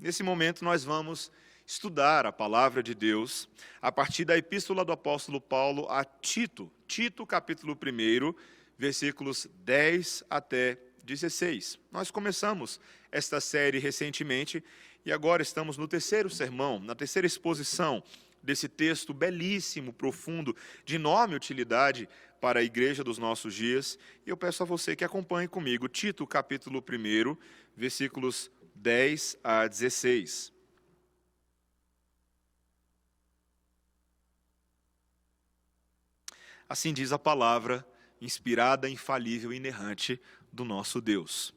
Nesse momento nós vamos estudar a palavra de Deus a partir da epístola do apóstolo Paulo a Tito. Tito, capítulo 1, versículos 10 até 16. Nós começamos esta série recentemente e agora estamos no terceiro sermão, na terceira exposição desse texto belíssimo, profundo, de enorme utilidade para a igreja dos nossos dias. E eu peço a você que acompanhe comigo Tito, capítulo 1, versículos 10 a 16. Assim diz a palavra, inspirada, infalível e inerrante do nosso Deus.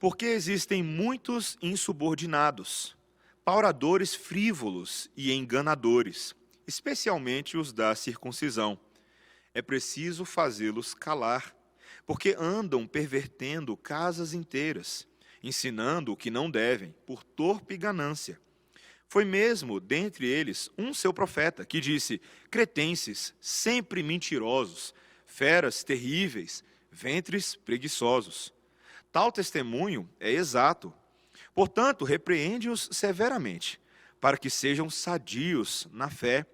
Porque existem muitos insubordinados, pauradores frívolos e enganadores, especialmente os da circuncisão. É preciso fazê-los calar, porque andam pervertendo casas inteiras, ensinando o que não devem, por torpe ganância. Foi mesmo, dentre eles, um seu profeta, que disse: cretenses, sempre mentirosos, feras terríveis, ventres preguiçosos. Tal testemunho é exato. Portanto, repreende-os severamente, para que sejam sadios na fé,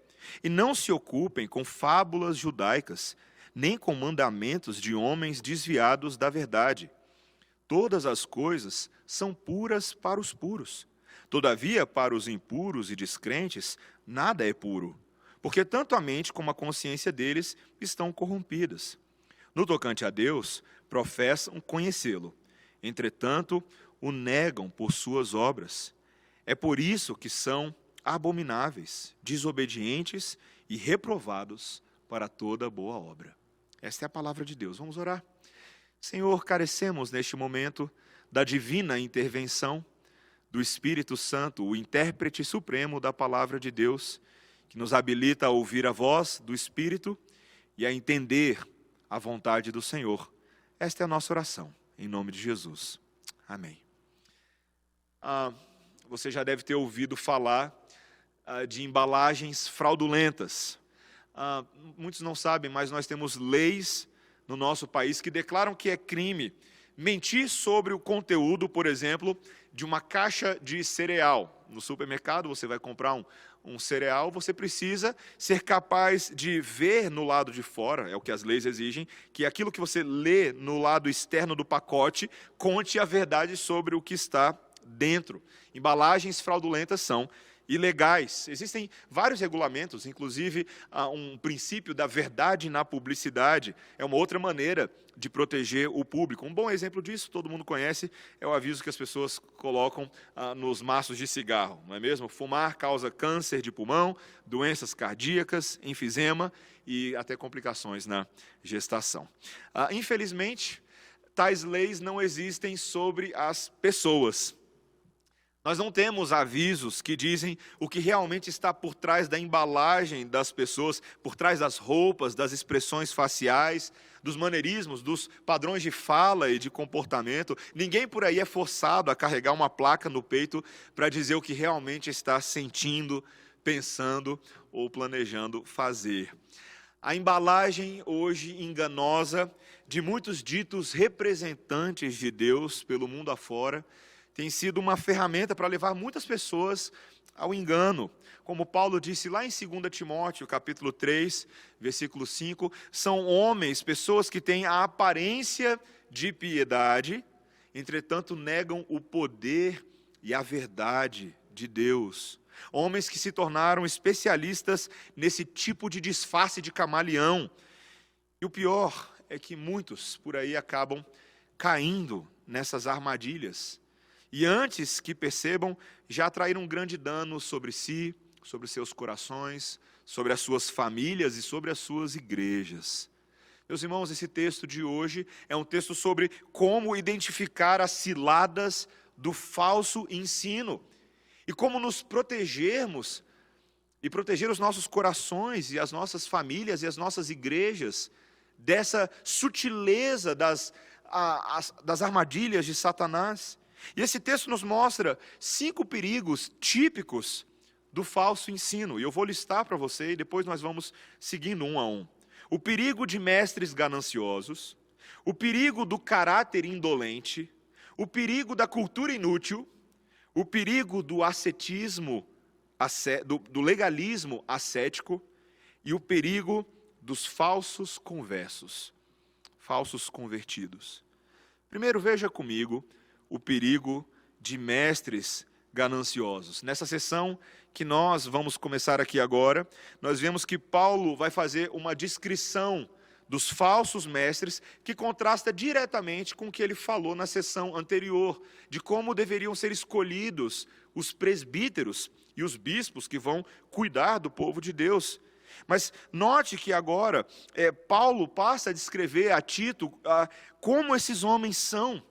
e não se ocupem com fábulas judaicas, nem com mandamentos de homens desviados da verdade. Todas as coisas são puras para os puros. Todavia, para os impuros e descrentes, nada é puro, porque tanto a mente como a consciência deles estão corrompidas. No tocante a Deus, professam conhecê-lo. Entretanto, o negam por suas obras. É por isso que são abomináveis, desobedientes e reprovados para toda boa obra. Esta é a palavra de Deus. Vamos orar. Senhor, carecemos neste momento da divina intervenção do Espírito Santo, o intérprete supremo da palavra de Deus, que nos habilita a ouvir a voz do Espírito e a entender a vontade do Senhor. Esta é a nossa oração, em nome de Jesus. Amém. Você já deve ter ouvido falar de embalagens fraudulentas. Muitos não sabem, mas nós temos leis no nosso país que declaram que é crime mentir sobre o conteúdo, por exemplo, de uma caixa de cereal. No supermercado você vai comprar um cereal, você precisa ser capaz de ver no lado de fora, é o que as leis exigem, que aquilo que você lê no lado externo do pacote conte a verdade sobre o que está dentro. Embalagens fraudulentas são ilegais. Existem vários regulamentos, inclusive um princípio da verdade na publicidade. É uma outra maneira de proteger o público. Um bom exemplo disso, todo mundo conhece, é o aviso que as pessoas colocam nos maços de cigarro, não é mesmo? Fumar causa câncer de pulmão, doenças cardíacas, enfisema e até complicações na gestação. Infelizmente, tais leis não existem sobre as pessoas. Nós não temos avisos que dizem o que realmente está por trás da embalagem das pessoas, por trás das roupas, das expressões faciais, dos maneirismos, dos padrões de fala e de comportamento. Ninguém por aí é forçado a carregar uma placa no peito para dizer o que realmente está sentindo, pensando ou planejando fazer. A embalagem hoje enganosa de muitos ditos representantes de Deus pelo mundo afora tem sido uma ferramenta para levar muitas pessoas ao engano. Como Paulo disse lá em 2 Timóteo, capítulo 3, versículo 5, são homens, pessoas que têm a aparência de piedade, entretanto negam o poder e a verdade de Deus. Homens que se tornaram especialistas nesse tipo de disfarce de camaleão. E o pior é que muitos por aí acabam caindo nessas armadilhas. E antes que percebam, já atraíram um grande dano sobre si, sobre seus corações, sobre as suas famílias e sobre as suas igrejas. Meus irmãos, esse texto de hoje é um texto sobre como identificar as ciladas do falso ensino e como nos protegermos e proteger os nossos corações e as nossas famílias e as nossas igrejas dessa sutileza das armadilhas de Satanás. E esse texto nos mostra 5 perigos típicos do falso ensino. E eu vou listar para você e depois nós vamos seguindo um a um. O perigo de mestres gananciosos, o perigo do caráter indolente, o perigo da cultura inútil, o perigo do ascetismo, do legalismo ascético e o perigo dos falsos conversos, falsos convertidos. Primeiro, veja comigo o perigo de mestres gananciosos. Nessa sessão que nós vamos começar aqui agora, nós vemos que Paulo vai fazer uma descrição dos falsos mestres que contrasta diretamente com o que ele falou na sessão anterior, de como deveriam ser escolhidos os presbíteros e os bispos que vão cuidar do povo de Deus. Mas note que agora Paulo passa a descrever a Tito como esses homens são,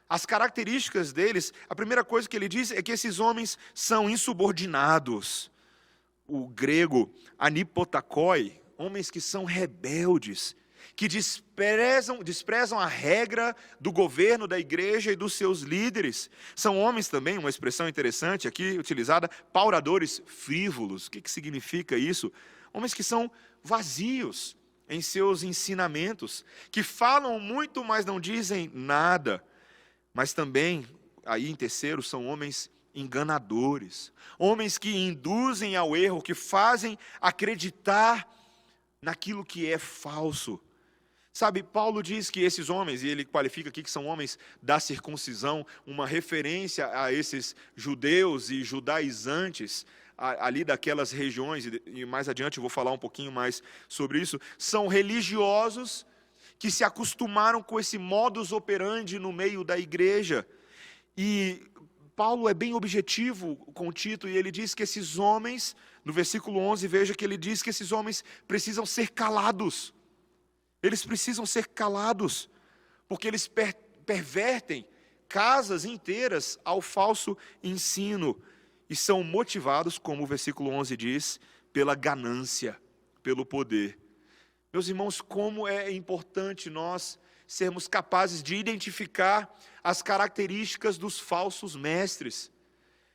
as características deles. A primeira coisa que ele diz é que esses homens são insubordinados. O grego anipotakoi, homens que são rebeldes, que desprezam a regra do governo da igreja e dos seus líderes. São homens também, uma expressão interessante aqui utilizada, pauradores frívolos. O que significa isso? Homens que são vazios em seus ensinamentos, que falam muito, mas não dizem nada. Mas também, aí em terceiro, são homens enganadores, homens que induzem ao erro, que fazem acreditar naquilo que é falso. Sabe, Paulo diz que esses homens, e ele qualifica aqui que são homens da circuncisão, uma referência a esses judeus e judaizantes, ali daquelas regiões, e mais adiante eu vou falar um pouquinho mais sobre isso, são religiosos que se acostumaram com esse modus operandi no meio da igreja. E Paulo é bem objetivo com Tito, e ele diz que esses homens, no versículo 11, veja que ele diz que esses homens precisam ser calados. Eles precisam ser calados, porque eles pervertem casas inteiras ao falso ensino, e são motivados, como o versículo 11 diz, pela ganância, pelo poder. Meus irmãos, como é importante nós sermos capazes de identificar as características dos falsos mestres.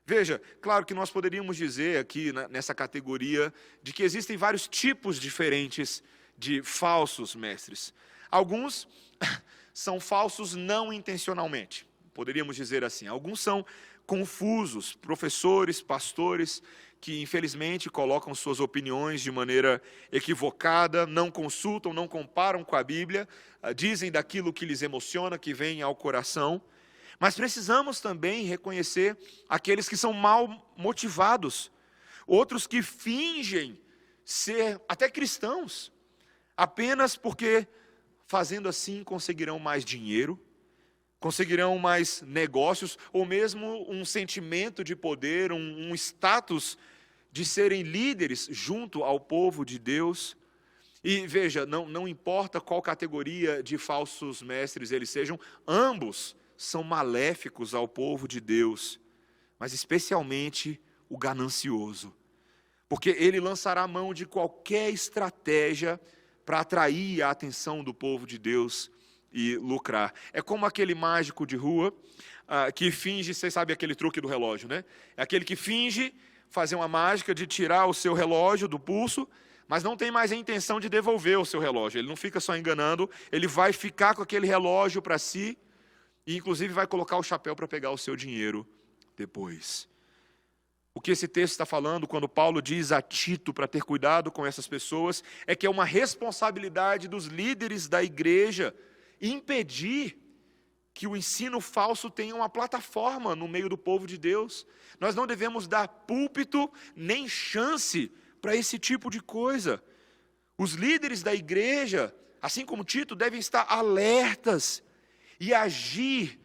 Veja, claro que nós poderíamos dizer aqui nessa categoria de que existem vários tipos diferentes de falsos mestres. Alguns são falsos não intencionalmente, poderíamos dizer assim. Alguns são confusos, professores, pastores, que infelizmente colocam suas opiniões de maneira equivocada, não consultam, não comparam com a Bíblia, dizem daquilo que lhes emociona, que vem ao coração. Mas precisamos também reconhecer aqueles que são mal motivados, outros que fingem ser até cristãos, apenas porque fazendo assim conseguirão mais dinheiro, conseguirão mais negócios, ou mesmo um sentimento de poder, um status de serem líderes junto ao povo de Deus. E veja, não importa qual categoria de falsos mestres eles sejam, ambos são maléficos ao povo de Deus, mas especialmente o ganancioso, porque ele lançará mão de qualquer estratégia para atrair a atenção do povo de Deus e lucrar. É como aquele mágico de rua que finge, vocês sabem aquele truque do relógio, né? É aquele que finge fazer uma mágica de tirar o seu relógio do pulso, mas não tem mais a intenção de devolver o seu relógio. Ele não fica só enganando, ele vai ficar com aquele relógio para si e inclusive vai colocar o chapéu para pegar o seu dinheiro depois. O que esse texto está falando, quando Paulo diz a Tito para ter cuidado com essas pessoas, é que é uma responsabilidade dos líderes da igreja impedir que o ensino falso tenha uma plataforma no meio do povo de Deus. Nós não devemos dar púlpito nem chance para esse tipo de coisa. Os líderes da igreja, assim como Tito, devem estar alertas e agir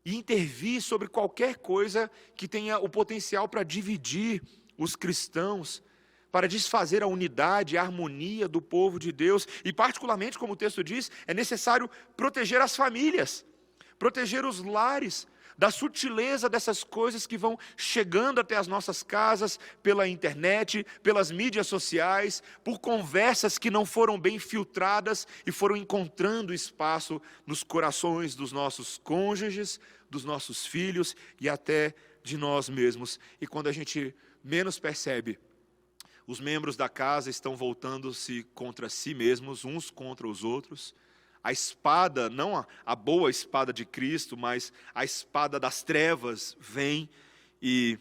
e intervir sobre qualquer coisa que tenha o potencial para dividir os cristãos, para desfazer a unidade, a harmonia do povo de Deus. E particularmente, como o texto diz, é necessário proteger as famílias, proteger os lares da sutileza dessas coisas que vão chegando até as nossas casas pela internet, pelas mídias sociais, por conversas que não foram bem filtradas e foram encontrando espaço nos corações dos nossos cônjuges, dos nossos filhos e até de nós mesmos. E quando a gente menos percebe, os membros da casa estão voltando-se contra si mesmos, uns contra os outros. A espada, não a boa espada de Cristo, mas a espada das trevas vem e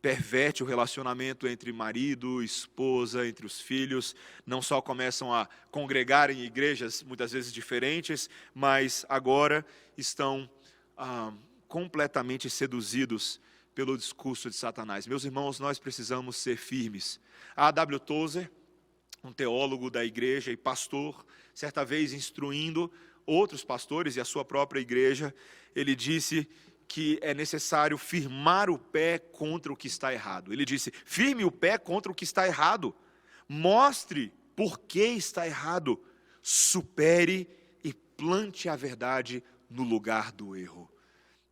perverte o relacionamento entre marido, esposa, entre os filhos. Não só começam a congregar em igrejas muitas vezes diferentes, mas agora estão completamente seduzidos pelo discurso de Satanás. Meus irmãos, nós precisamos ser firmes. A A.W. Tozer, um teólogo da igreja e pastor, certa vez instruindo outros pastores e a sua própria igreja, ele disse que é necessário firmar o pé contra o que está errado. Ele disse: firme o pé contra o que está errado, mostre por que está errado, supere e plante a verdade no lugar do erro.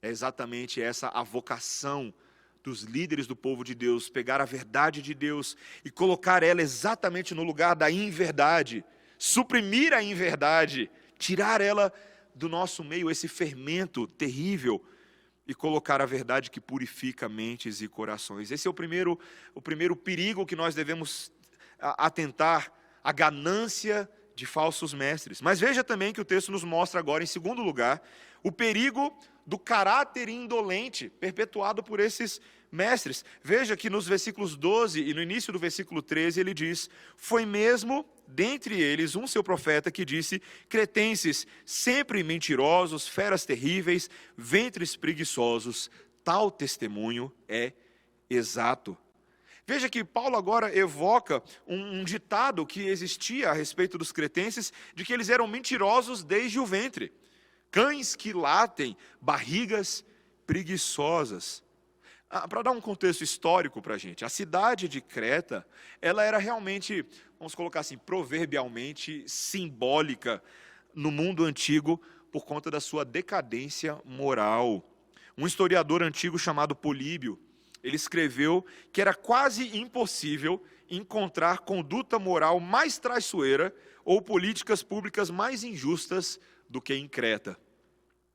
É exatamente essa a vocação dos líderes do povo de Deus, pegar a verdade de Deus e colocar ela exatamente no lugar da inverdade, suprimir a inverdade, tirar ela do nosso meio, esse fermento terrível, e colocar a verdade que purifica mentes e corações. Esse é o primeiro perigo que nós devemos atentar, a ganância de falsos mestres. Mas veja também que o texto nos mostra agora, em segundo lugar, o perigo do caráter indolente perpetuado por esses mestres. Veja que nos versículos 12 e no início do versículo 13 ele diz: foi mesmo dentre eles um seu profeta que disse: cretenses, sempre mentirosos, feras terríveis, ventres preguiçosos, tal testemunho é exato. Veja que Paulo agora evoca um ditado que existia a respeito dos cretenses, de que eles eram mentirosos desde o ventre. Cães que latem, barrigas preguiçosas. Para dar um contexto histórico para a gente, a cidade de Creta, ela era realmente, vamos colocar assim, proverbialmente simbólica no mundo antigo por conta da sua decadência moral. Um historiador antigo chamado Políbio, ele escreveu que era quase impossível encontrar conduta moral mais traiçoeira ou políticas públicas mais injustas do que em Creta.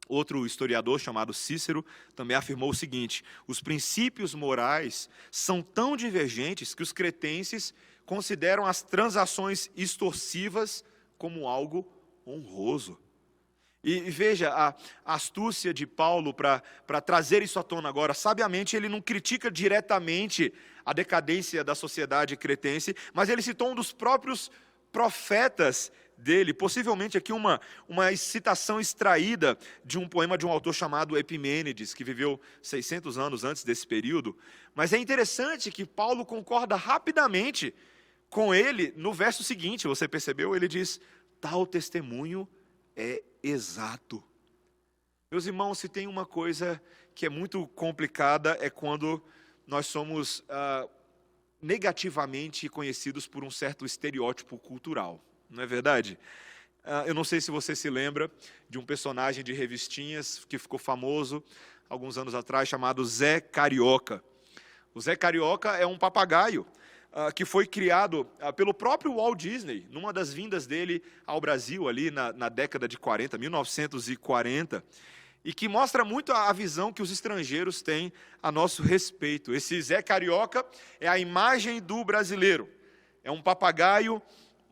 Outro historiador chamado Cícero também afirmou o seguinte: os princípios morais são tão divergentes que os cretenses consideram as transações extorsivas como algo honroso. E veja a astúcia de Paulo para trazer isso à tona agora. Sabiamente, ele não critica diretamente a decadência da sociedade cretense, mas ele citou um dos próprios profetas dele, possivelmente aqui uma citação extraída de um poema de um autor chamado Epimênides, que viveu 600 anos antes desse período. Mas é interessante que Paulo concorda rapidamente com ele no verso seguinte, você percebeu? Ele diz: tal testemunho é exato. Meus irmãos, se tem uma coisa que é muito complicada, é quando nós somos negativamente conhecidos por um certo estereótipo cultural. Não é verdade? Eu não sei se você se lembra de um personagem de revistinhas que ficou famoso alguns anos atrás, chamado Zé Carioca. O Zé Carioca é um papagaio que foi criado pelo próprio Walt Disney, numa das vindas dele ao Brasil, ali na década de 40, 1940, e que mostra muito a visão que os estrangeiros têm a nosso respeito. Esse Zé Carioca é a imagem do brasileiro. É um papagaio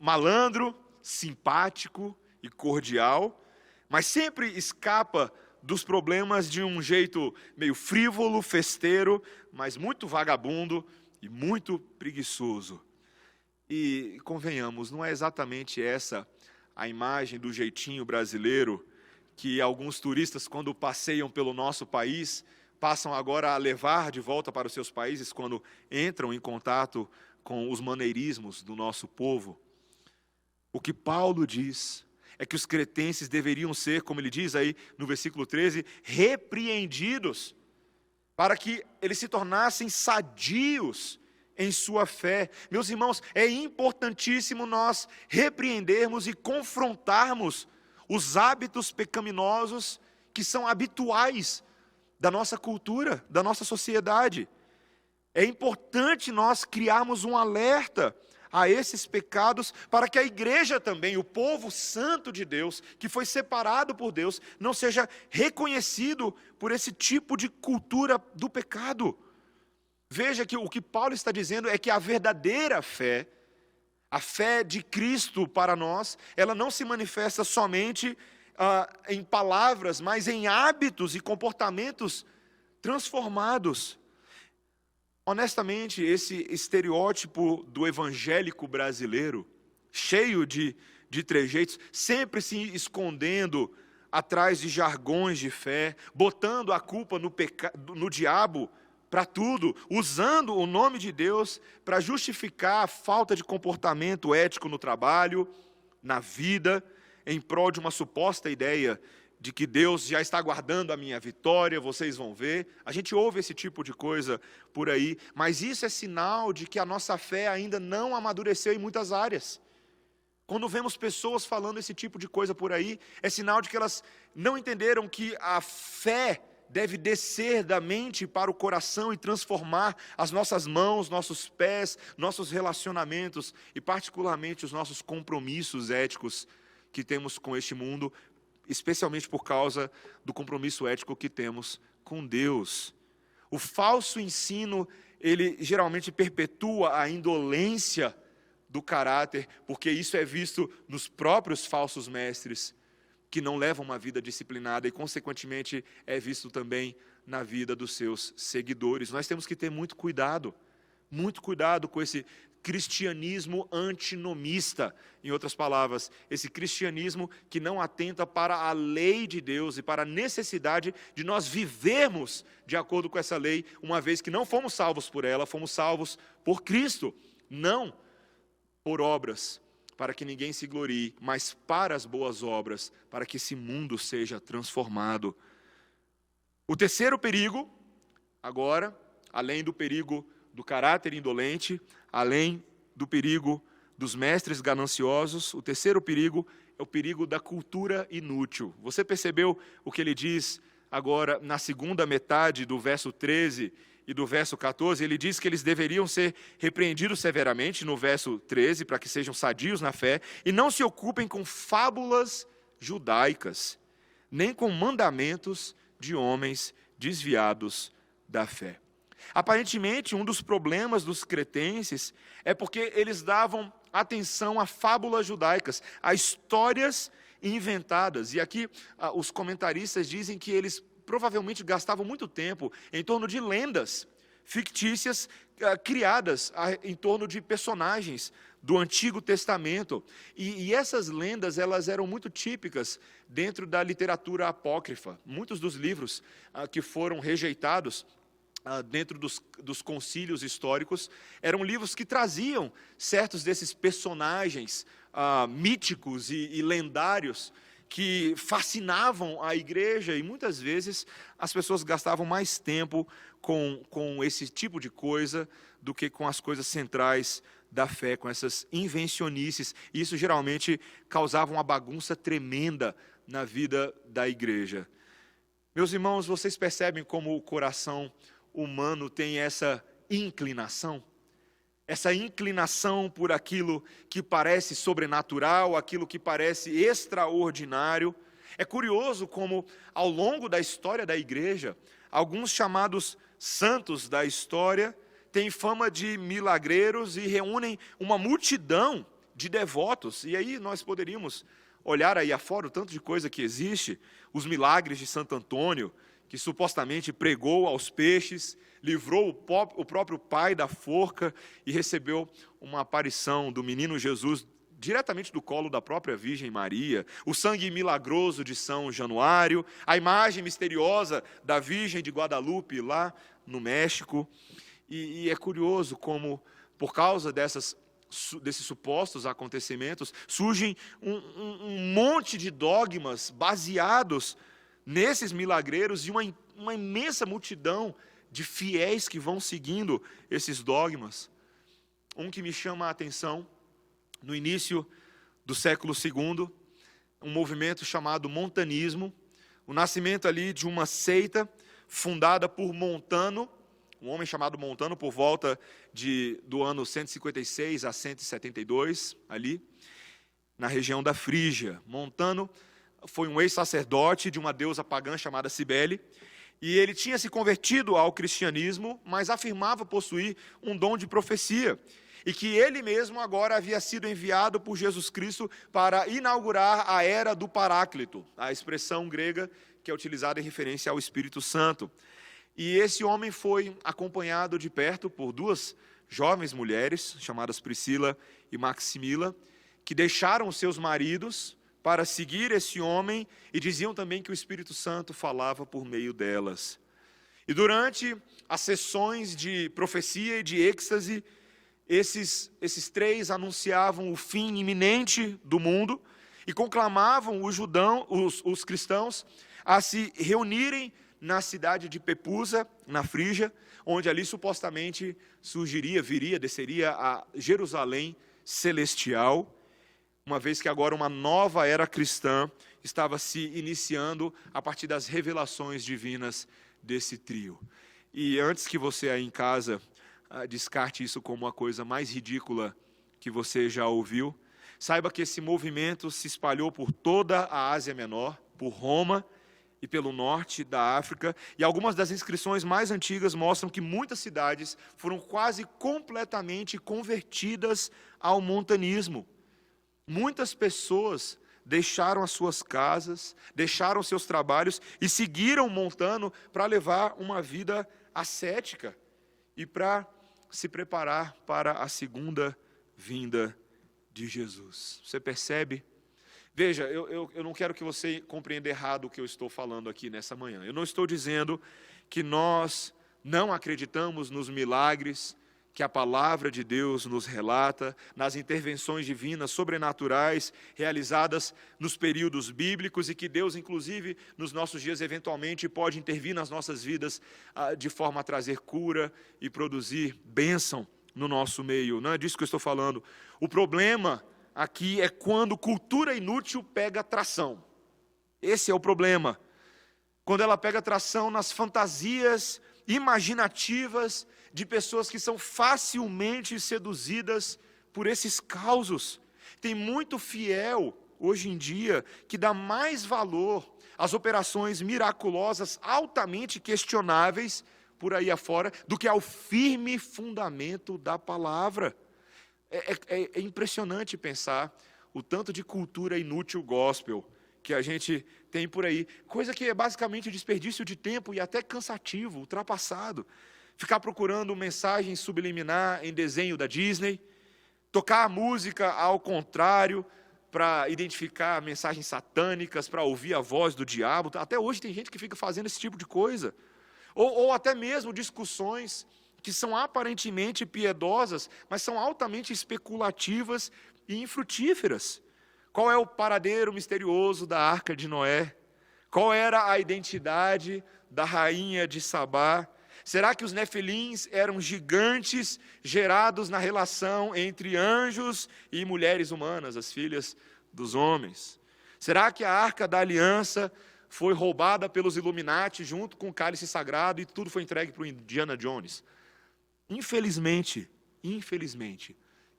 malandro, simpático e cordial, mas sempre escapa dos problemas de um jeito meio frívolo, festeiro, mas muito vagabundo e muito preguiçoso. E convenhamos, não é exatamente essa a imagem do jeitinho brasileiro que alguns turistas, quando passeiam pelo nosso país, passam agora a levar de volta para os seus países quando entram em contato com os maneirismos do nosso povo. O que Paulo diz é que os cretenses deveriam ser, como ele diz aí no versículo 13, repreendidos, para que eles se tornassem sadios em sua fé. Meus irmãos, é importantíssimo nós repreendermos e confrontarmos os hábitos pecaminosos que são habituais da nossa cultura, da nossa sociedade. É importante nós criarmos um alerta a esses pecados, para que a igreja também, o povo santo de Deus, que foi separado por Deus, não seja reconhecido por esse tipo de cultura do pecado. Veja que o que Paulo está dizendo é que a verdadeira fé, a fé de Cristo para nós, ela não se manifesta somente em palavras, mas em hábitos e comportamentos transformados. Honestamente, esse estereótipo do evangélico brasileiro, cheio de trejeitos, sempre se escondendo atrás de jargões de fé, botando a culpa no diabo para tudo, usando o nome de Deus para justificar a falta de comportamento ético no trabalho, na vida, em prol de uma suposta ideia de que Deus já está guardando a minha vitória, vocês vão ver. A gente ouve esse tipo de coisa por aí, mas isso é sinal de que a nossa fé ainda não amadureceu em muitas áreas. Quando vemos pessoas falando esse tipo de coisa por aí, é sinal de que elas não entenderam que a fé deve descer da mente para o coração e transformar as nossas mãos, nossos pés, nossos relacionamentos e particularmente os nossos compromissos éticos que temos com este mundo, especialmente por causa do compromisso ético que temos com Deus. O falso ensino, ele geralmente perpetua a indolência do caráter, porque isso é visto nos próprios falsos mestres, que não levam uma vida disciplinada e, consequentemente, é visto também na vida dos seus seguidores. Nós temos que ter muito cuidado com esse cristianismo antinomista, em outras palavras, esse cristianismo que não atenta para a lei de Deus e para a necessidade de nós vivermos de acordo com essa lei, uma vez que não fomos salvos por ela, fomos salvos por Cristo, não por obras, para que ninguém se glorie, mas para as boas obras, para que esse mundo seja transformado. O terceiro perigo, agora, além do perigo do caráter indolente, além do perigo dos mestres gananciosos, o terceiro perigo é o perigo da cultura inútil. Você percebeu o que ele diz agora na segunda metade do verso 13 e do verso 14? Ele diz que eles deveriam ser repreendidos severamente, no verso 13, para que sejam sadios na fé, e não se ocupem com fábulas judaicas, nem com mandamentos de homens desviados da fé. Aparentemente, um dos problemas dos cretenses é porque eles davam atenção a fábulas judaicas, a histórias inventadas. E aqui os comentaristas dizem que eles provavelmente gastavam muito tempo em torno de lendas fictícias criadas em torno de personagens do Antigo Testamento. E essas lendas, elas eram muito típicas dentro da literatura apócrifa. Muitos dos livros que foram rejeitados dentro dos concílios históricos, eram livros que traziam certos desses personagens míticos e lendários que fascinavam a igreja, e muitas vezes as pessoas gastavam mais tempo com esse tipo de coisa do que com as coisas centrais da fé, com essas invencionices, e isso geralmente causava uma bagunça tremenda na vida da igreja. Meus irmãos, vocês percebem como o coração humano tem essa inclinação por aquilo que parece sobrenatural, aquilo que parece extraordinário. É curioso como, ao longo da história da igreja, alguns chamados santos da história têm fama de milagreiros e reúnem uma multidão de devotos. E aí nós poderíamos olhar aí afora o tanto de coisa que existe, os milagres de Santo Antônio, que supostamente pregou aos peixes, livrou o próprio pai da forca e recebeu uma aparição do menino Jesus diretamente do colo da própria Virgem Maria, o sangue milagroso de São Januário, a imagem misteriosa da Virgem de Guadalupe lá no México. E é curioso como, por causa desses supostos acontecimentos, surgem um monte de dogmas baseados nesses milagreiros e uma imensa multidão de fiéis que vão seguindo esses dogmas. Um que me chama a atenção, no início do século II, um movimento chamado montanismo, o nascimento ali de uma seita fundada por Montano, um homem chamado Montano, por volta do ano 156 a 172, ali, na região da Frígia. Montano foi um ex-sacerdote de uma deusa pagã chamada Cibele, e ele tinha se convertido ao cristianismo, mas afirmava possuir um dom de profecia, e que ele mesmo agora havia sido enviado por Jesus Cristo para inaugurar a era do Paráclito, a expressão grega que é utilizada em referência ao Espírito Santo. E esse homem foi acompanhado de perto por duas jovens mulheres, chamadas Priscila e Maximila, que deixaram seus maridos para seguir esse homem e diziam também que o Espírito Santo falava por meio delas. E durante as sessões de profecia e de êxtase, esses três anunciavam o fim iminente do mundo e conclamavam os cristãos a se reunirem na cidade de Pepusa, na Frígia, onde ali supostamente desceria a Jerusalém celestial, uma vez que agora uma nova era cristã estava se iniciando a partir das revelações divinas desse trio. E antes que você aí em casa descarte isso como a coisa mais ridícula que você já ouviu, saiba que esse movimento se espalhou por toda a Ásia Menor, por Roma e pelo norte da África, e algumas das inscrições mais antigas mostram que muitas cidades foram quase completamente convertidas ao montanismo. Muitas pessoas deixaram as suas casas, deixaram seus trabalhos e seguiram montando para levar uma vida ascética e para se preparar para a segunda vinda de Jesus. Você percebe? Veja, eu não quero que você compreenda errado o que eu estou falando aqui nessa manhã. Eu não estou dizendo que nós não acreditamos nos milagres que a palavra de Deus nos relata, nas intervenções divinas sobrenaturais realizadas nos períodos bíblicos e que Deus, inclusive, nos nossos dias, eventualmente pode intervir nas nossas vidas de forma a trazer cura e produzir bênção no nosso meio. Não é disso que eu estou falando. O problema aqui é quando cultura inútil pega tração. Esse é o problema. Quando ela pega tração nas fantasias imaginativas de pessoas que são facilmente seduzidas por esses causos. Tem muito fiel, hoje em dia, que dá mais valor às operações miraculosas altamente questionáveis por aí afora, do que ao firme fundamento da palavra. É impressionante pensar o tanto de cultura inútil gospel que a gente tem por aí, coisa que é basicamente desperdício de tempo e até cansativo, ultrapassado. Ficar procurando mensagem subliminar em desenho da Disney, tocar a música ao contrário para identificar mensagens satânicas, para ouvir a voz do diabo. Até hoje tem gente que fica fazendo esse tipo de coisa. Ou até mesmo discussões que são aparentemente piedosas, mas são altamente especulativas e infrutíferas. Qual é o paradeiro misterioso da Arca de Noé? Qual era a identidade da rainha de Sabá? Será que os nefilins eram gigantes gerados na relação entre anjos e mulheres humanas, as filhas dos homens? Será que a Arca da Aliança foi roubada pelos Illuminati junto com o cálice sagrado e tudo foi entregue para o Indiana Jones? Infelizmente,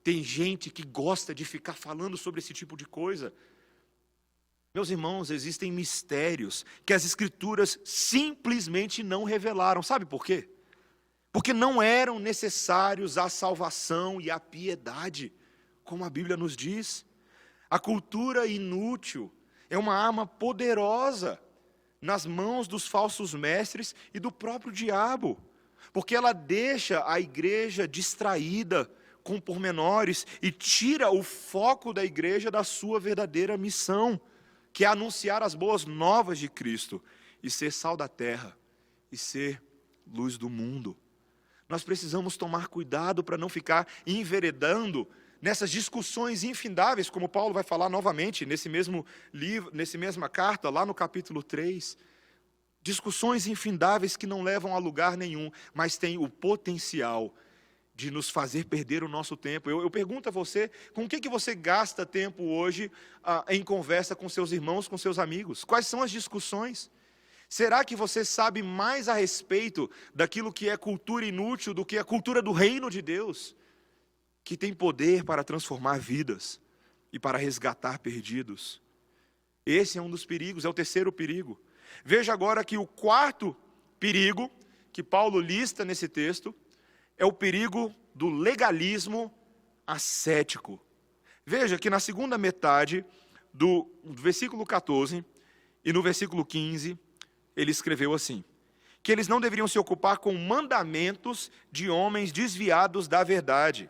tem gente que gosta de ficar falando sobre esse tipo de coisa. Meus irmãos, existem mistérios que as Escrituras simplesmente não revelaram. Sabe por quê? Porque não eram necessários a salvação e a piedade, como a Bíblia nos diz. A cultura inútil é uma arma poderosa nas mãos dos falsos mestres e do próprio diabo, porque ela deixa a igreja distraída com pormenores e tira o foco da igreja da sua verdadeira missão, que é anunciar as boas novas de Cristo e ser sal da terra e ser luz do mundo. Nós precisamos tomar cuidado para não ficar enveredando nessas discussões infindáveis, como Paulo vai falar novamente nesse mesmo livro, nessa mesma carta, lá no capítulo 3. Discussões infindáveis que não levam a lugar nenhum, mas têm o potencial de nos fazer perder o nosso tempo. Eu pergunto a você, com o que você gasta tempo hoje em conversa com seus irmãos, com seus amigos? Quais são as discussões? Será que você sabe mais a respeito daquilo que é cultura inútil do que a cultura do reino de Deus, que tem poder para transformar vidas e para resgatar perdidos? Esse é um dos perigos, é o terceiro perigo. Veja agora que o quarto perigo que Paulo lista nesse texto é o perigo do legalismo ascético. Veja que na segunda metade do versículo 14 e no versículo 15, ele escreveu assim: que eles não deveriam se ocupar com mandamentos de homens desviados da verdade.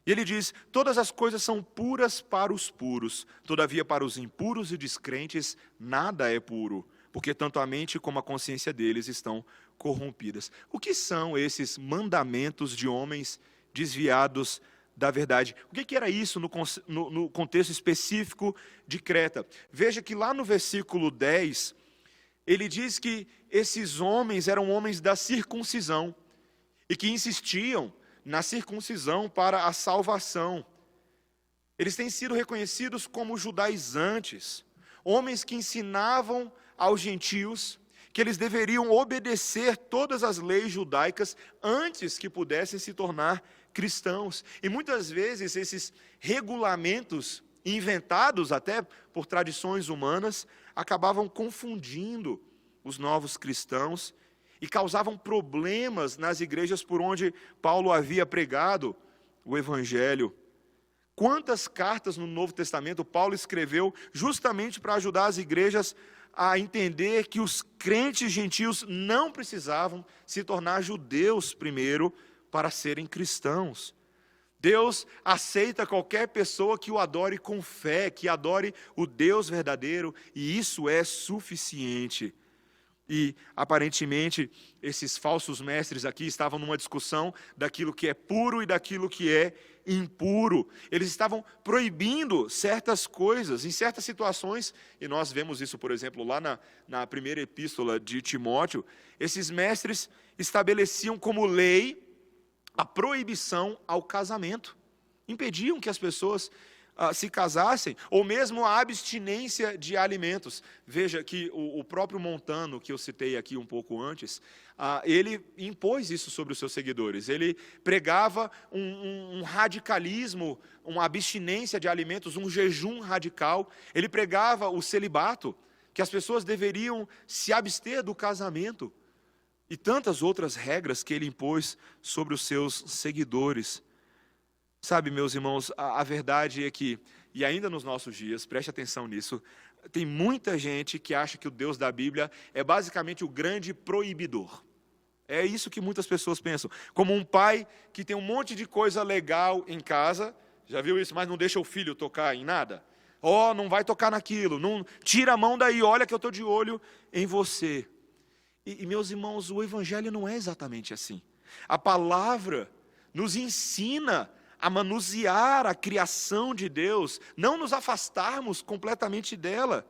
E ele diz: todas as coisas são puras para os puros, todavia para os impuros e descrentes nada é puro, porque tanto a mente como a consciência deles estão corrompidas. O que são esses mandamentos de homens desviados da verdade? O que era isso no contexto específico de Creta? Veja que lá no versículo 10, ele diz que esses homens eram homens da circuncisão e que insistiam na circuncisão para a salvação. Eles têm sido reconhecidos como judaizantes, homens que ensinavam aos gentios que eles deveriam obedecer todas as leis judaicas antes que pudessem se tornar cristãos. E muitas vezes esses regulamentos, inventados até por tradições humanas, acabavam confundindo os novos cristãos e causavam problemas nas igrejas por onde Paulo havia pregado o Evangelho. Quantas cartas no Novo Testamento Paulo escreveu justamente para ajudar as igrejas a entender que os crentes gentios não precisavam se tornar judeus primeiro para serem cristãos. Deus aceita qualquer pessoa que o adore com fé, que adore o Deus verdadeiro, e isso é suficiente. E, aparentemente, esses falsos mestres aqui estavam numa discussão daquilo que é puro e daquilo que é impuro. Eles estavam proibindo certas coisas, em certas situações, e nós vemos isso, por exemplo, lá na primeira epístola de Timóteo. Esses mestres estabeleciam como lei a proibição ao casamento. Impediam que as pessoas se casassem, ou mesmo a abstinência de alimentos. Veja que o próprio Montano, que eu citei aqui um pouco antes, ele impôs isso sobre os seus seguidores. Ele pregava um radicalismo, uma abstinência de alimentos, um jejum radical. Ele pregava o celibato, que as pessoas deveriam se abster do casamento, e tantas outras regras que ele impôs sobre os seus seguidores. Sabe, meus irmãos, a verdade é que, e ainda nos nossos dias, preste atenção nisso, tem muita gente que acha que o Deus da Bíblia é basicamente o grande proibidor. É isso que muitas pessoas pensam. Como um pai que tem um monte de coisa legal em casa, já viu isso, mas não deixa o filho tocar em nada? Não vai tocar naquilo, não tira a mão daí, olha que eu estou de olho em você. E, meus irmãos, o Evangelho não é exatamente assim. A palavra nos ensina a manusear a criação de Deus, não nos afastarmos completamente dela.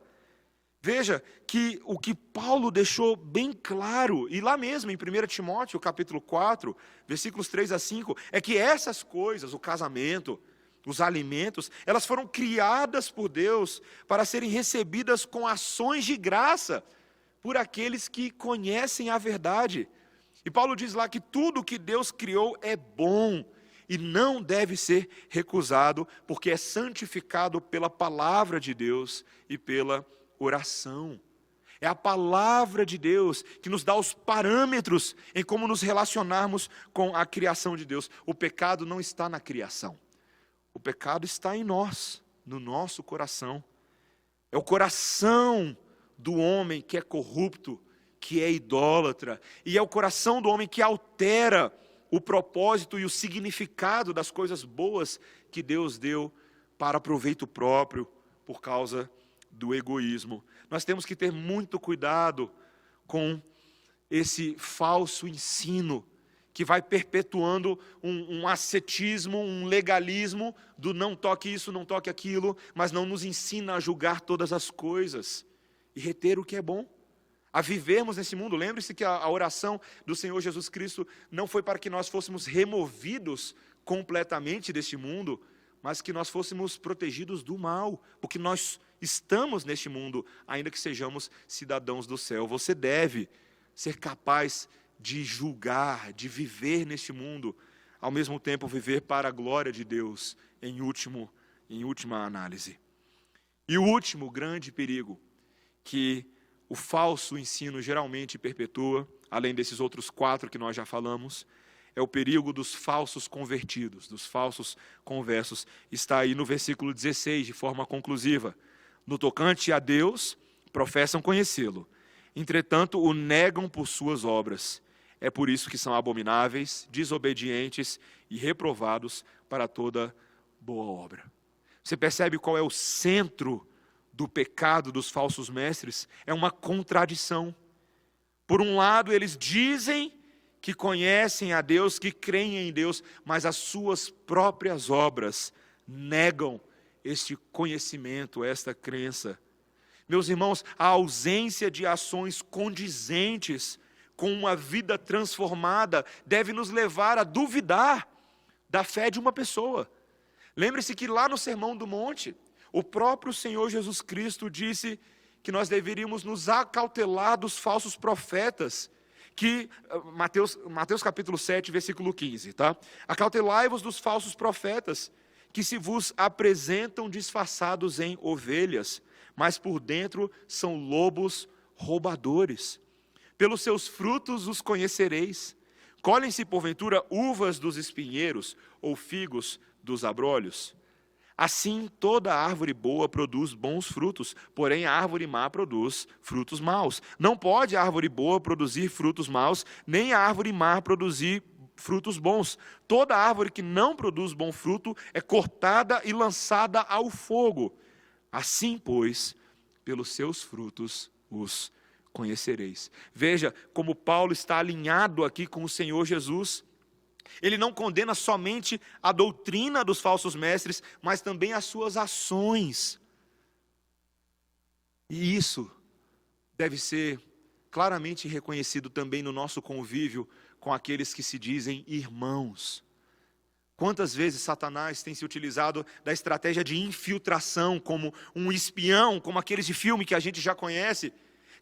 Veja que o que Paulo deixou bem claro, e lá mesmo em 1 Timóteo, capítulo 4, versículos 3 a 5, é que essas coisas, o casamento, os alimentos, elas foram criadas por Deus para serem recebidas com ações de graça por aqueles que conhecem a verdade. E Paulo diz lá que tudo que Deus criou é bom, e não deve ser recusado, porque é santificado pela palavra de Deus e pela oração. É a palavra de Deus que nos dá os parâmetros em como nos relacionarmos com a criação de Deus. O pecado não está na criação. O pecado está em nós, no nosso coração. É o coração do homem que é corrupto, que é idólatra, e é o coração do homem que altera o propósito e o significado das coisas boas que Deus deu para proveito próprio por causa do egoísmo. Nós temos que ter muito cuidado com esse falso ensino que vai perpetuando um ascetismo, um legalismo do não toque isso, não toque aquilo, mas não nos ensina a julgar todas as coisas e reter o que é bom. A vivermos nesse mundo. Lembre-se que a oração do Senhor Jesus Cristo não foi para que nós fôssemos removidos completamente deste mundo, mas que nós fôssemos protegidos do mal, porque nós estamos neste mundo, ainda que sejamos cidadãos do céu. Você deve ser capaz de julgar, de viver neste mundo, ao mesmo tempo viver para a glória de Deus, em última análise. E o último grande perigo que o falso ensino geralmente perpetua, além desses outros 4 que nós já falamos, é o perigo dos falsos convertidos, dos falsos conversos. Está aí no versículo 16, de forma conclusiva. No tocante a Deus, professam conhecê-lo. Entretanto, o negam por suas obras. É por isso que são abomináveis, desobedientes e reprovados para toda boa obra. Você percebe qual é o centro do pecado dos falsos mestres? É uma contradição. Por um lado, eles dizem que conhecem a Deus, que creem em Deus, mas as suas próprias obras negam este conhecimento, esta crença. Meus irmãos, a ausência de ações condizentes com uma vida transformada deve nos levar a duvidar da fé de uma pessoa. Lembre-se que lá no Sermão do Monte, o próprio Senhor Jesus Cristo disse que nós deveríamos nos acautelar dos falsos profetas, que, Mateus capítulo 7, versículo 15, tá? Acautelai-vos dos falsos profetas, que se vos apresentam disfarçados em ovelhas, mas por dentro são lobos roubadores. Pelos seus frutos os conhecereis. Colhem-se porventura uvas dos espinheiros, ou figos dos abrolhos? Assim toda árvore boa produz bons frutos, porém a árvore má produz frutos maus. Não pode a árvore boa produzir frutos maus, nem a árvore má produzir frutos bons. Toda árvore que não produz bom fruto é cortada e lançada ao fogo. Assim, pois, pelos seus frutos os conhecereis. Veja como Paulo está alinhado aqui com o Senhor Jesus. Ele não condena somente a doutrina dos falsos mestres, mas também as suas ações. E isso deve ser claramente reconhecido também no nosso convívio com aqueles que se dizem irmãos. Quantas vezes Satanás tem se utilizado da estratégia de infiltração, como um espião, como aqueles de filme que a gente já conhece,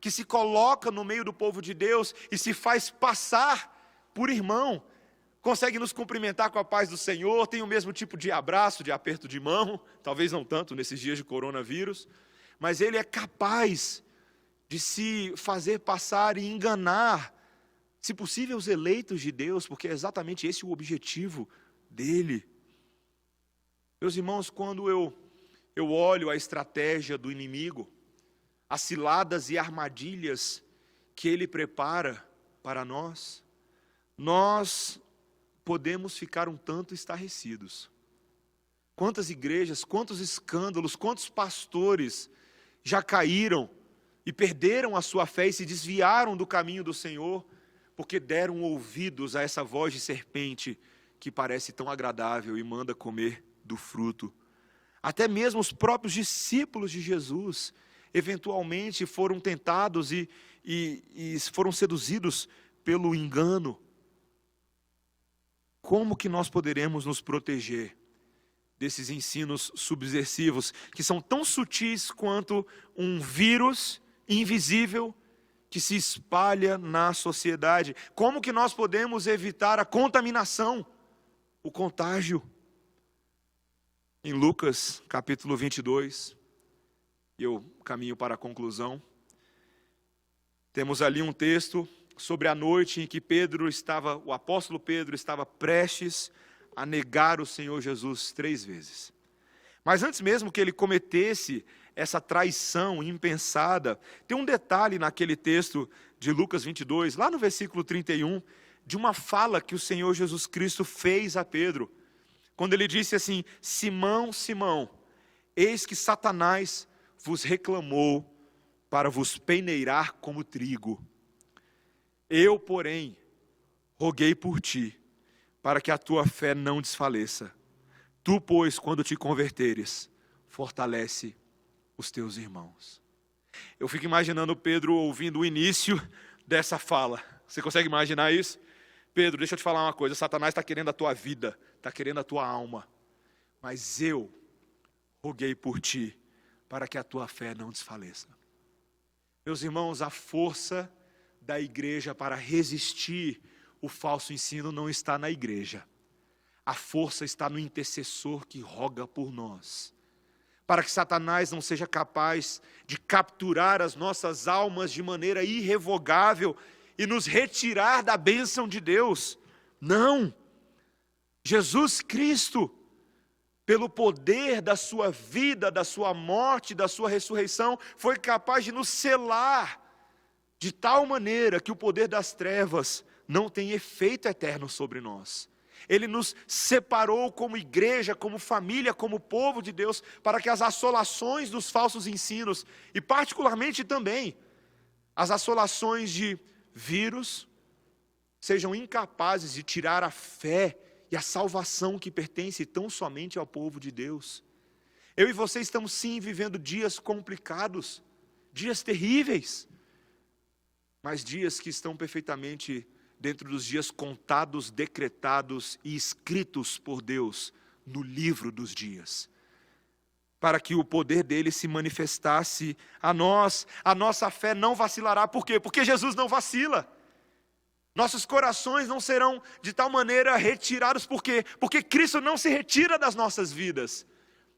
que se coloca no meio do povo de Deus e se faz passar por irmão, consegue nos cumprimentar com a paz do Senhor, tem o mesmo tipo de abraço, de aperto de mão, talvez não tanto nesses dias de coronavírus, mas ele é capaz de se fazer passar e enganar, se possível, os eleitos de Deus, porque é exatamente esse o objetivo dele. Meus irmãos, quando eu olho a estratégia do inimigo, as ciladas e armadilhas que ele prepara para nós podemos ficar um tanto estarrecidos. Quantas igrejas, quantos escândalos, quantos pastores já caíram e perderam a sua fé e se desviaram do caminho do Senhor, porque deram ouvidos a essa voz de serpente que parece tão agradável e manda comer do fruto. Até mesmo os próprios discípulos de Jesus eventualmente foram tentados e foram seduzidos pelo engano. Como que nós poderemos nos proteger desses ensinos subversivos, que são tão sutis quanto um vírus invisível que se espalha na sociedade? Como que nós podemos evitar a contaminação, o contágio? Em Lucas capítulo 22, e eu caminho para a conclusão, temos ali um texto sobre a noite em que o apóstolo Pedro estava prestes a negar o Senhor Jesus 3 vezes. Mas antes mesmo que ele cometesse essa traição impensada, tem um detalhe naquele texto de Lucas 22, lá no versículo 31, de uma fala que o Senhor Jesus Cristo fez a Pedro, quando ele disse assim: Simão, Simão, eis que Satanás vos reclamou para vos peneirar como trigo. Eu, porém, roguei por ti, para que a tua fé não desfaleça. Tu, pois, quando te converteres, fortalece os teus irmãos. Eu fico imaginando Pedro ouvindo o início dessa fala. Você consegue imaginar isso? Pedro, deixa eu te falar uma coisa, Satanás está querendo a tua vida, está querendo a tua alma, mas eu roguei por ti, para que a tua fé não desfaleça. Meus irmãos, a força da igreja para resistir o falso ensino não está na igreja. A força está no intercessor que roga por nós, para que Satanás não seja capaz de capturar as nossas almas de maneira irrevogável e nos retirar da bênção de Deus. Não! Jesus Cristo, pelo poder da sua vida, da sua morte, da sua ressurreição, foi capaz de nos selar de tal maneira que o poder das trevas não tem efeito eterno sobre nós. Ele nos separou como igreja, como família, como povo de Deus, para que as assolações dos falsos ensinos, e particularmente também as assolações de vírus, sejam incapazes de tirar a fé e a salvação que pertence tão somente ao povo de Deus. Eu e você estamos sim vivendo dias complicados, dias terríveis, mas dias que estão perfeitamente dentro dos dias contados, decretados e escritos por Deus no livro dos dias, para que o poder dele se manifestasse a nós. A nossa fé não vacilará. Por quê? Porque Jesus não vacila. Nossos corações não serão de tal maneira retirados. Por quê? Porque Cristo não se retira das nossas vidas.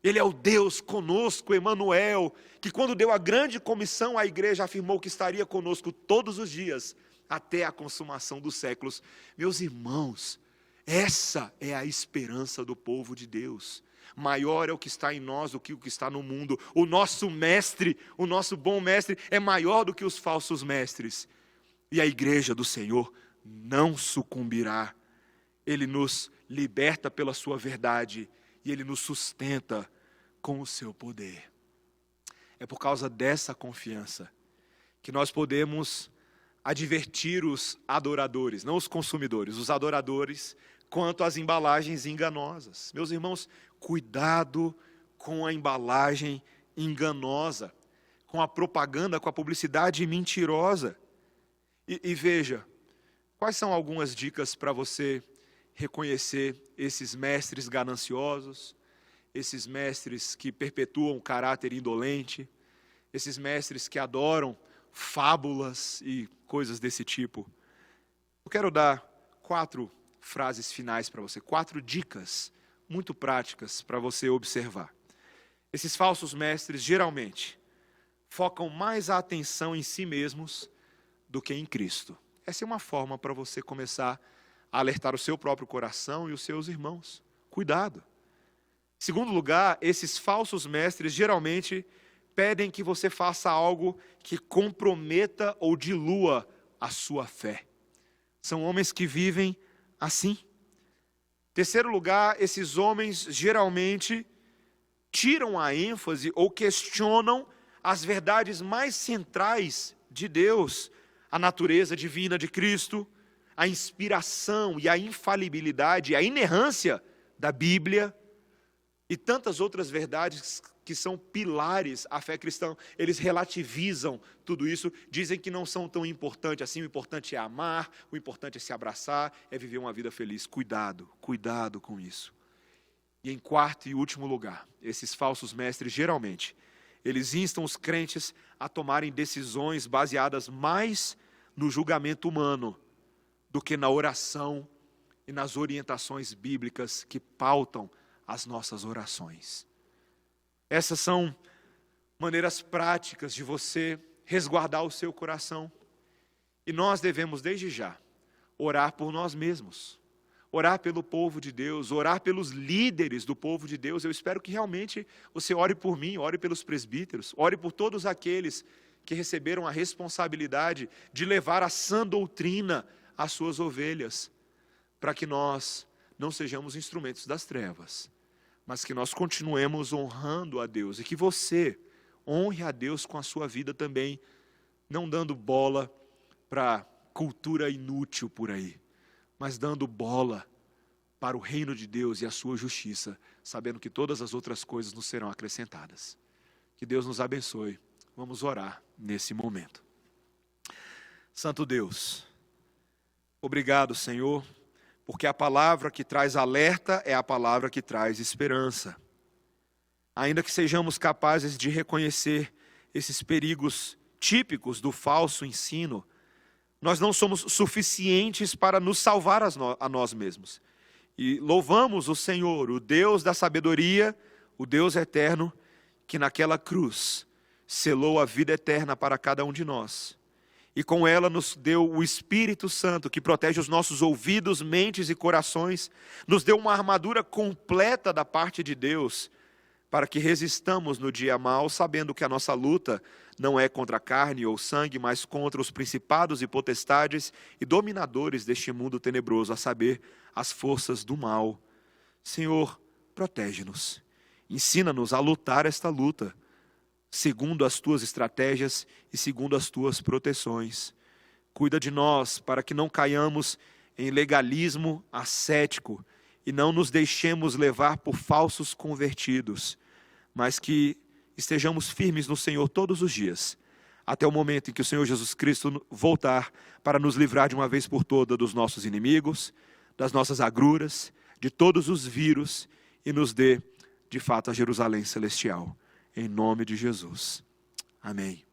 Ele é o Deus conosco, Emanuel, que quando deu a grande comissão à igreja, afirmou que estaria conosco todos os dias, até a consumação dos séculos. Meus irmãos, essa é a esperança do povo de Deus. Maior é o que está em nós do que o que está no mundo. O nosso mestre, o nosso bom mestre, é maior do que os falsos mestres. E a igreja do Senhor não sucumbirá. Ele nos liberta pela sua verdade e Ele nos sustenta com o seu poder. É por causa dessa confiança que nós podemos advertir os adoradores, não os consumidores, os adoradores, quanto às embalagens enganosas. Meus irmãos, cuidado com a embalagem enganosa, com a propaganda, com a publicidade mentirosa. E veja, quais são algumas dicas para você reconhecer esses mestres gananciosos, esses mestres que perpetuam o caráter indolente, esses mestres que adoram fábulas e coisas desse tipo. Eu quero dar 4 frases finais para você, 4 dicas muito práticas para você observar. Esses falsos mestres geralmente focam mais a atenção em si mesmos do que em Cristo. Essa é uma forma para você começar a alertar o seu próprio coração e os seus irmãos. Cuidado. Em segundo lugar, esses falsos mestres geralmente pedem que você faça algo que comprometa ou dilua a sua fé. São homens que vivem assim. Em terceiro lugar, esses homens geralmente tiram a ênfase ou questionam as verdades mais centrais de Deus, a natureza divina de Cristo, a inspiração e a infalibilidade, a inerrância da Bíblia e tantas outras verdades que são pilares à fé cristã. Eles relativizam tudo isso, dizem que não são tão importantes assim. O importante é amar, o importante é se abraçar, é viver uma vida feliz. Cuidado, cuidado com isso. E em quarto e último lugar, esses falsos mestres geralmente, eles instam os crentes a tomarem decisões baseadas mais no julgamento humano do que na oração e nas orientações bíblicas que pautam as nossas orações. Essas são maneiras práticas de você resguardar o seu coração. E nós devemos, desde já, orar por nós mesmos, orar pelo povo de Deus, orar pelos líderes do povo de Deus. Eu espero que realmente você ore por mim, ore pelos presbíteros, ore por todos aqueles que receberam a responsabilidade de levar a sã doutrina às suas ovelhas, para que nós não sejamos instrumentos das trevas, mas que nós continuemos honrando a Deus, e que você honre a Deus com a sua vida também, não dando bola para cultura inútil por aí, mas dando bola para o reino de Deus e a sua justiça, sabendo que todas as outras coisas nos serão acrescentadas. Que Deus nos abençoe. Vamos orar nesse momento. Santo Deus, obrigado, Senhor, porque a palavra que traz alerta é a palavra que traz esperança. Ainda que sejamos capazes de reconhecer esses perigos típicos do falso ensino, nós não somos suficientes para nos salvar a nós mesmos. E louvamos o Senhor, o Deus da sabedoria, o Deus eterno, que naquela cruz selou a vida eterna para cada um de nós. E com ela nos deu o Espírito Santo, que protege os nossos ouvidos, mentes e corações, nos deu uma armadura completa da parte de Deus, para que resistamos no dia mau, sabendo que a nossa luta não é contra carne ou sangue, mas contra os principados e potestades e dominadores deste mundo tenebroso, a saber, as forças do mal. Senhor, protege-nos. Ensina-nos a lutar esta luta, segundo as tuas estratégias e segundo as tuas proteções. Cuida de nós para que não caiamos em legalismo ascético e não nos deixemos levar por falsos convertidos, mas que estejamos firmes no Senhor todos os dias, até o momento em que o Senhor Jesus Cristo voltar para nos livrar de uma vez por todas dos nossos inimigos, das nossas agruras, de todos os vírus e nos dê, de fato, a Jerusalém celestial. Em nome de Jesus. Amém.